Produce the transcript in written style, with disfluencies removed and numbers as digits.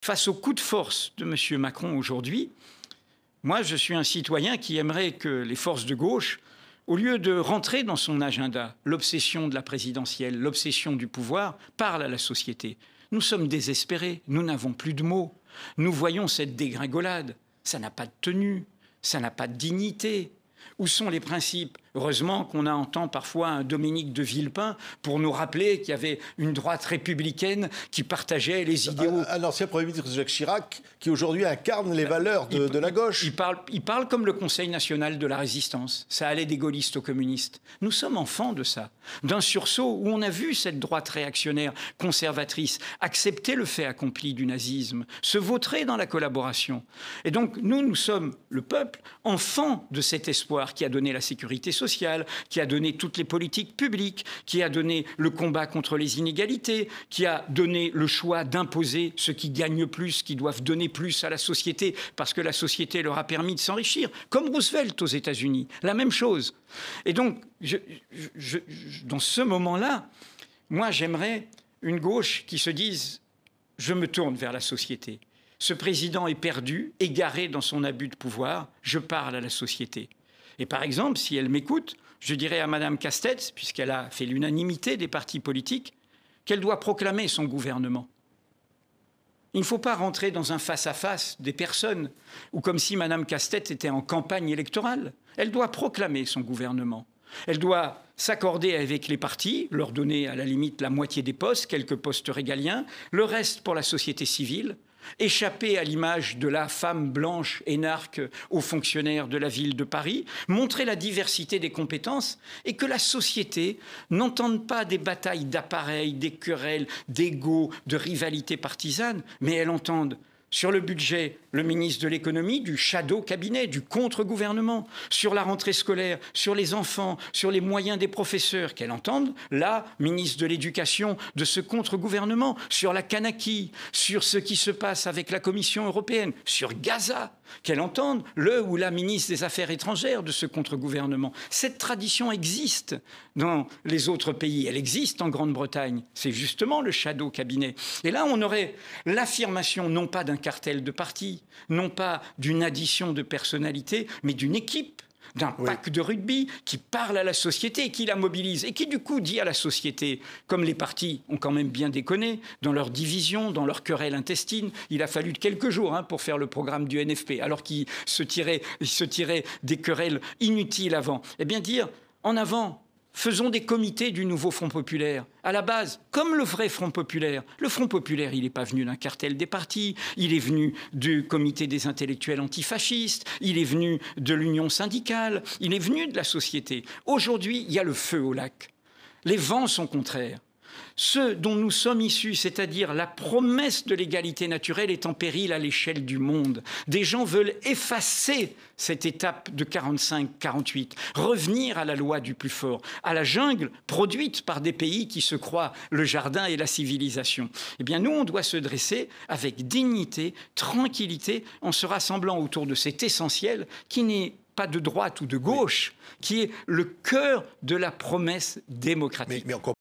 face au coup de force de M. Macron aujourd'hui, moi, je suis un citoyen qui aimerait que les forces de gauche, au lieu de rentrer dans son agenda l'obsession de la présidentielle, l'obsession du pouvoir, parlent à la société. Nous sommes désespérés, nous n'avons plus de mots. Nous voyons cette dégringolade. Ça n'a pas de tenue, ça n'a pas de dignité. Où sont les principes? Heureusement qu'on entend parfois un Dominique de Villepin pour nous rappeler qu'il y avait une droite républicaine qui partageait les idéaux. Un ancien Premier ministre, Jacques Chirac, qui aujourd'hui incarne les valeurs de la gauche. Il parle comme le Conseil national de la résistance. Ça allait des gaullistes aux communistes. Nous sommes enfants de ça, d'un sursaut où on a vu cette droite réactionnaire, conservatrice, accepter le fait accompli du nazisme, se vautrer dans la collaboration. Et donc, nous sommes, le peuple, enfants de cet espoir qui a donné la sécurité sociale, qui a donné toutes les politiques publiques, qui a donné le combat contre les inégalités, qui a donné le choix d'imposer ceux qui gagnent plus, qui doivent donner plus à la société, parce que la société leur a permis de s'enrichir, comme Roosevelt aux États-Unis, la même chose. Et donc, dans ce moment-là, moi, j'aimerais une gauche qui se dise « je me tourne vers la société ». Ce président est perdu, égaré dans son abus de pouvoir, je parle à la société. Et par exemple, si elle m'écoute, je dirais à Mme Castex, puisqu'elle a fait l'unanimité des partis politiques, qu'elle doit proclamer son gouvernement. Il ne faut pas rentrer dans un face-à-face des personnes, ou comme si Mme Castex était en campagne électorale. Elle doit proclamer son gouvernement. Elle doit s'accorder avec les partis, leur donner à la limite la moitié des postes, quelques postes régaliens, le reste pour la société civile, échapper à l'image de la femme blanche énarque aux fonctionnaires de la ville de Paris, montrer la diversité des compétences et que la société n'entende pas des batailles d'appareils, des querelles, d'ego, de rivalités partisanes, mais elle entende sur le budget, le ministre de l'économie, du shadow cabinet, du contre-gouvernement, sur la rentrée scolaire, sur les enfants, sur les moyens des professeurs, qu'elle entende, la ministre de l'éducation de ce contre-gouvernement, sur la Kanaki, sur ce qui se passe avec la Commission européenne, sur Gaza, qu'elle entende le ou la ministre des Affaires étrangères de ce contre-gouvernement. Cette tradition existe dans les autres pays, elle existe en Grande-Bretagne, c'est justement le shadow cabinet. Et là, on aurait l'affirmation non pas d'un cartel de partis, non pas d'une addition de personnalités, mais d'une équipe, d'un pack de rugby qui parle à la société et qui la mobilise et qui du coup dit à la société, comme les partis ont quand même bien déconné dans leur division, dans leur querelle intestine, il a fallu quelques jours pour faire le programme du NFP, alors qu'ils se tiraient des querelles inutiles avant. Eh bien dire, en avant, faisons des comités du nouveau Front populaire. À la base, comme le vrai Front populaire. Le Front populaire, il n'est pas venu d'un cartel des partis, il est venu du comité des intellectuels antifascistes, il est venu de l'union syndicale, il est venu de la société. Aujourd'hui, il y a le feu au lac. Les vents sont contraires. Ce dont nous sommes issus, c'est-à-dire la promesse de l'égalité naturelle, est en péril à l'échelle du monde. Des gens veulent effacer cette étape de 45-48, revenir à la loi du plus fort, à la jungle produite par des pays qui se croient le jardin et la civilisation. Eh bien, nous, on doit se dresser avec dignité, tranquillité, en se rassemblant autour de cet essentiel qui n'est pas de droite ou de gauche, qui est le cœur de la promesse démocratique. Mais encore